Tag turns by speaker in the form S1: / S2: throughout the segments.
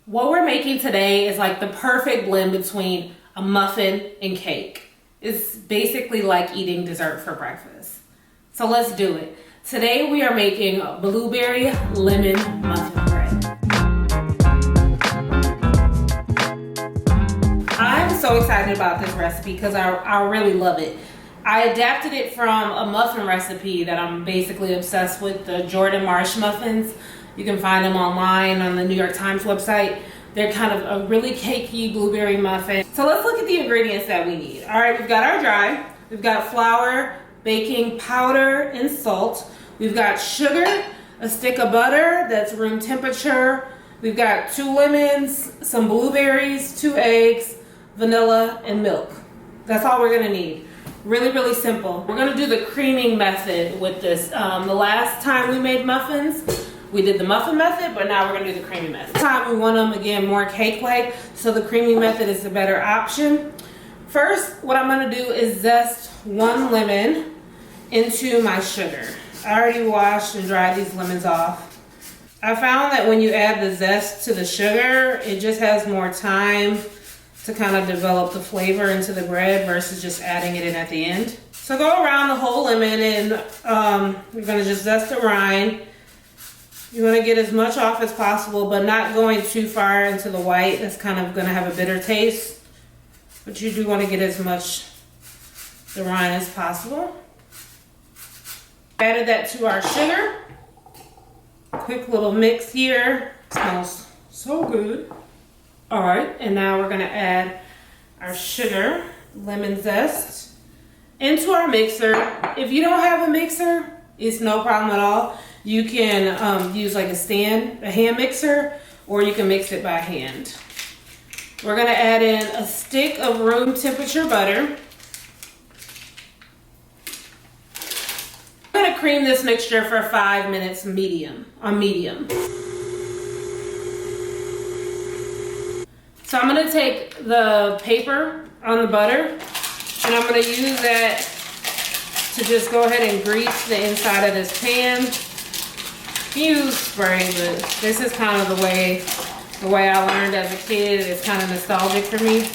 S1: What we're making today is like the perfect blend between a muffin and cake. It's basically like eating dessert for breakfast. So let's do it. Today we are making blueberry lemon muffin bread. I'm so excited about this recipe because I really love it. I adapted it from a muffin recipe that I'm basically obsessed with, the Jordan Marsh muffins. You can find them online on the New York Times website. They're kind of a really cakey blueberry muffin. So let's look at the ingredients that we need. All right, we've got our dry. We've got flour, baking powder, and salt. We've got sugar, a stick of butter that's room temperature. We've got 2 lemons, some blueberries, 2 eggs, vanilla, and milk. That's all we're gonna need. Really, really simple. We're gonna do the creaming method with this. The last time we made muffins, we did the muffin method, but now we're gonna do the creamy method. This time we want them, again, more cake-like, so the creamy method is the better option. First, what I'm gonna do is zest 1 lemon into my sugar. I already washed and dried these lemons off. I found that when you add the zest to the sugar, it just has more time to kind of develop the flavor into the bread versus just adding it in at the end. So go around the whole lemon and you're gonna just zest the rind. You want to get as much off as possible, but not going too far into the white. That's kind of going to have a bitter taste. But you do want to get as much the rind as possible. Added that to our sugar. Quick little mix here. Smells so good. All right, and now we're going to add our sugar, lemon zest, into our mixer. If you don't have a mixer, it's no problem at all. You can use like a hand mixer, or you can mix it by hand. We're gonna add in a stick of room temperature butter. I'm gonna cream this mixture for 5 minutes on medium. So I'm gonna take the paper on the butter and I'm gonna use that to just go ahead and grease the inside of this pan. Use spray, but this is kind of the way I learned as a kid. It's kind of nostalgic for me.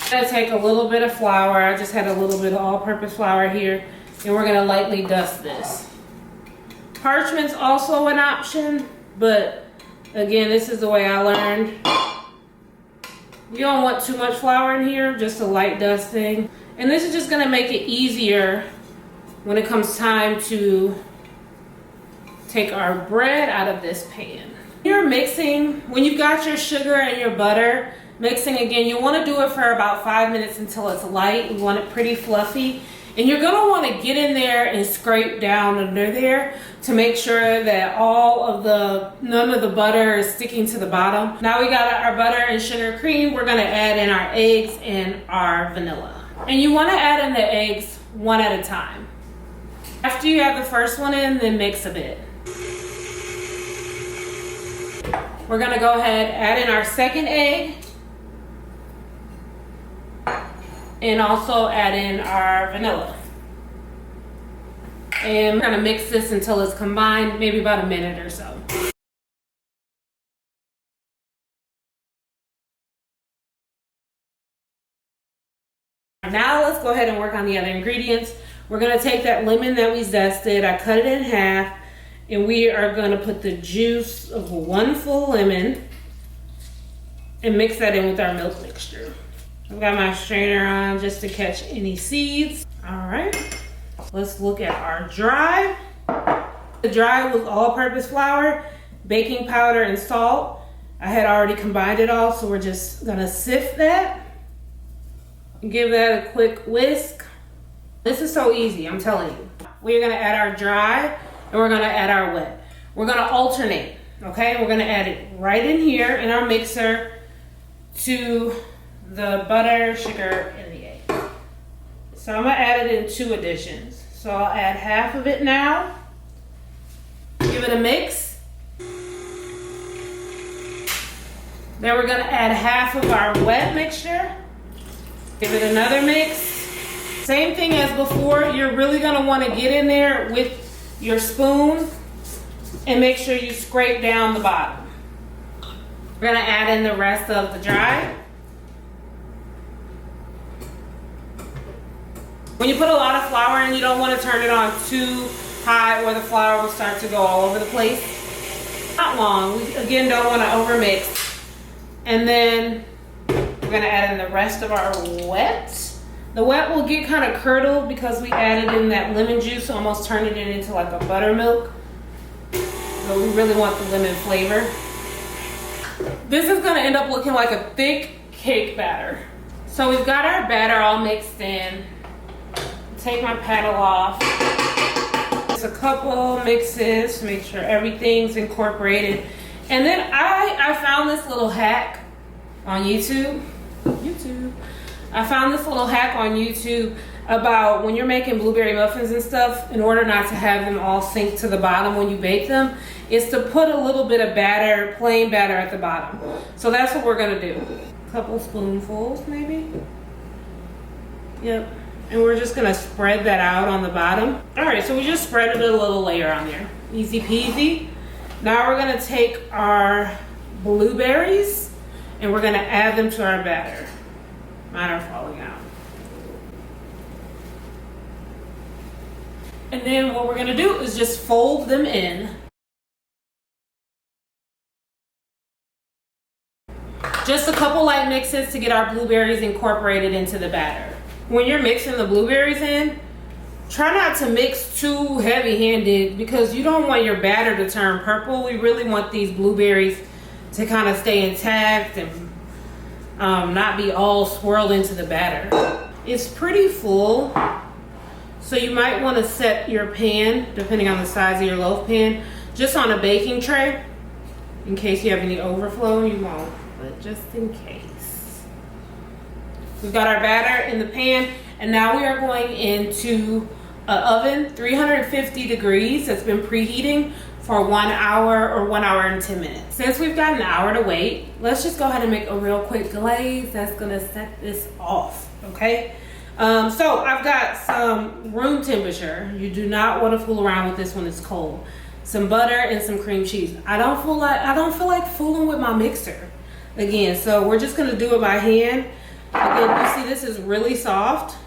S1: I'm gonna take a little bit of flour. I just had a little bit of all-purpose flour here, and we're gonna lightly dust this. Parchment's also an option, but again, this is the way I learned. You don't want too much flour in here, just a light dusting. And this is just gonna make it easier when it comes time to take our bread out of this pan. You're mixing, when you've got your sugar and your butter, mixing again, you want to do it for about 5 minutes until it's light. You want it pretty fluffy. And you're going to want to get in there and scrape down under there to make sure that none of the butter is sticking to the bottom. Now we got our butter and sugar cream. We're going to add in our eggs and our vanilla. And you want to add in the eggs one at a time. After you have the first one in, then mix a bit. We're gonna go ahead, add in our second egg, and also add in our vanilla. And we're gonna mix this until it's combined, maybe about a minute or so. Now let's go ahead and work on the other ingredients. We're gonna take that lemon that we zested, I cut it in half, and we are gonna put the juice of 1 full lemon and mix that in with our milk mixture. I've got my strainer on just to catch any seeds. All right, let's look at our dry. The dry was all-purpose flour, baking powder, and salt. I had already combined it all, so we're just gonna sift that and give that a quick whisk. This is so easy, I'm telling you. We're gonna add our dry and we're gonna add our wet. We're gonna alternate, okay? We're gonna add it right in here in our mixer to the butter, sugar, and the egg. So I'm gonna add it in 2 additions. So I'll add half of it now. Give it a mix. Then we're gonna add half of our wet mixture. Give it another mix. Same thing as before, you're really gonna wanna get in there with your spoon and make sure you scrape down the bottom. We're gonna add in the rest of the dry. When you put a lot of flour in, you don't want to turn it on too high or the flour will start to go all over the place. Not long. We, again, don't want to overmix. And then we're gonna add in the rest of our wet. The wet will get kind of curdled because we added in that lemon juice, almost turning it into like a buttermilk. So we really want the lemon flavor. This is gonna end up looking like a thick cake batter. So we've got our batter all mixed in. Take my paddle off. Just a couple mixes to make sure everything's incorporated. And then I found this little hack on YouTube. I found this little hack on YouTube about when you're making blueberry muffins and stuff, in order not to have them all sink to the bottom when you bake them, is to put a little bit of batter, plain batter at the bottom. So that's what we're gonna do. A couple spoonfuls maybe. Yep. And we're just gonna spread that out on the bottom. All right, so we just spread it a little layer on there. Easy peasy. Now we're gonna take our blueberries and we're gonna add them to our batter. Mine are falling out. And then what we're gonna do is just fold them in. Just a couple light mixes to get our blueberries incorporated into the batter. When you're mixing the blueberries in, try not to mix too heavy-handed because you don't want your batter to turn purple. We really want these blueberries to kind of stay intact and not be all swirled into the batter. It's pretty full, so you might want to set your pan, depending on the size of your loaf pan, just on a baking tray. In case you have any overflow, you won't, but just in case. We've got our batter in the pan, and now we are going into an oven, 350 degrees, that's been preheating for 1 hour or 1 hour and 10 minutes. Since we've got an hour to wait, let's just go ahead and make a real quick glaze that's gonna set this off, okay? So I've got some room temperature. You do not want to fool around with this when it's cold. Some butter and some cream cheese. I don't feel like fooling with my mixer. Again, so we're just gonna do it by hand. Again, you see this is really soft.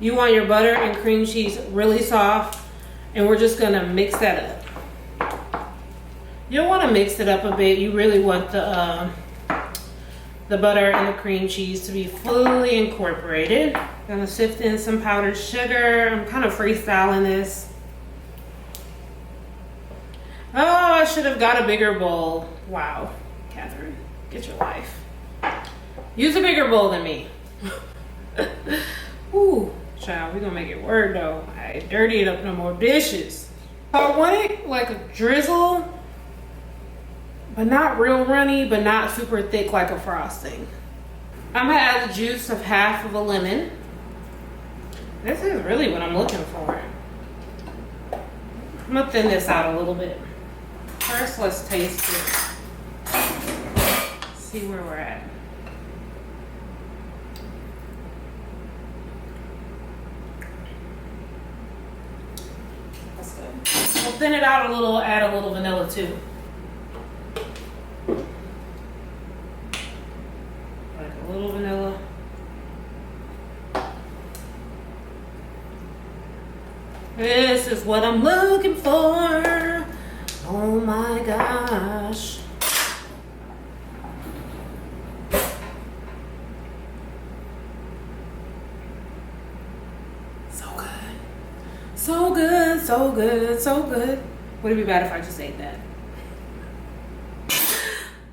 S1: You want your butter and cream cheese really soft, and we're just gonna mix that up. You'll want to mix it up a bit. You really want the butter and the cream cheese to be fully incorporated. I'm gonna sift in some powdered sugar. I'm kind of freestyling this. Oh, I should have got a bigger bowl. Wow, Catherine, get your life. Use a bigger bowl than me. Ooh, child, we're gonna make it work though. I ain't dirty up no more dishes. So I want it like a drizzle, but not real runny, but not super thick like a frosting. I'm gonna add the juice of half of a lemon. This is really what I'm looking for. I'm gonna thin this out a little bit. First, let's taste it. See where we're at. That's good. We'll thin it out a little, add a little vanilla too. Like a little vanilla. This is what I'm looking for. Oh my gosh. So good. So good, so good, so good. Would it be bad if I just ate that?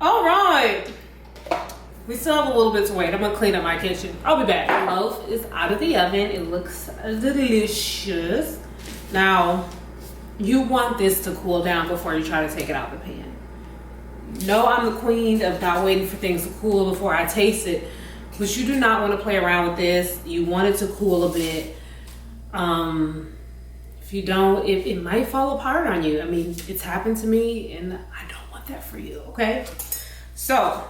S1: All right. We still have a little bit to wait. I'm gonna clean up my kitchen. I'll be back. The loaf is out of the oven. It looks delicious. Now, you want this to cool down before you try to take it out the pan. No, I'm the queen of not waiting for things to cool before I taste it, but you do not want to play around with this. You want it to cool a bit. If you don't, it might fall apart on you. I mean, it's happened to me, and I don't want that for you, okay? So,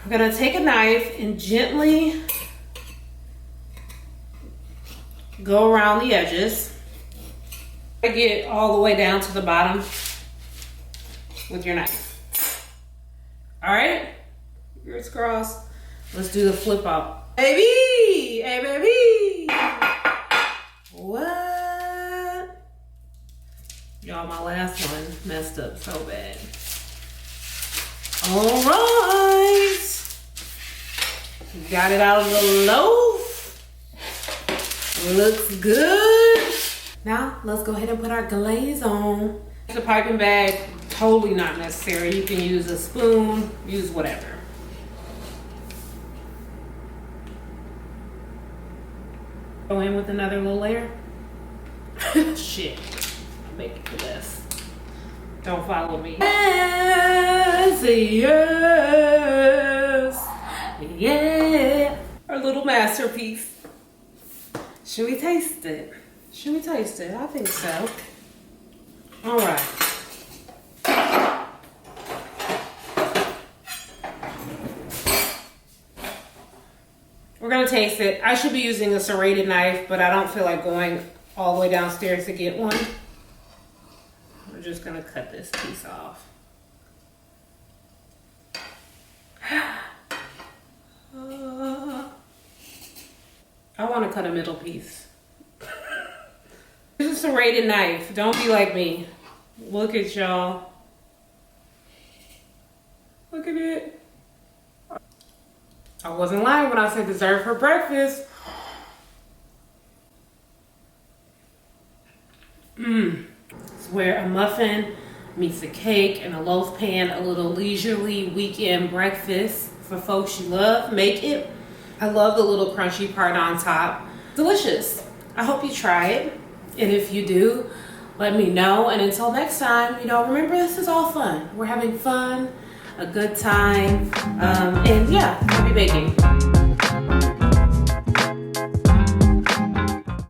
S1: I'm gonna take a knife and gently go around the edges. Get all the way down to the bottom with your knife. right? Fingers crossed. Let's do the flip up. Baby! Hey, baby! What? Y'all, my last one messed up so bad. All right. Got it out of the loaf. Looks good. Now, let's go ahead and put our glaze on. The piping bag, totally not necessary. You can use a spoon, use whatever. Go in with another little layer. Shit, make it for this. Don't follow me. Yes, yes, yeah. Our little masterpiece. Should we taste it? Should we taste it? I think so. All right. We're gonna taste it. I should be using a serrated knife, but I don't feel like going all the way downstairs to get one. We're just gonna cut this piece off. I wanna cut a middle piece. This is a serrated knife. Don't be like me. Look at y'all. Look at it. I wasn't lying when I said dessert for breakfast. It's where a muffin meets a cake and a loaf pan, a little leisurely weekend breakfast for folks you love. Make it. I love the little crunchy part on top. Delicious. I hope you try it. And if you do, let me know. And until next time, remember, this is all fun. We're having fun, a good time, and yeah, happy baking.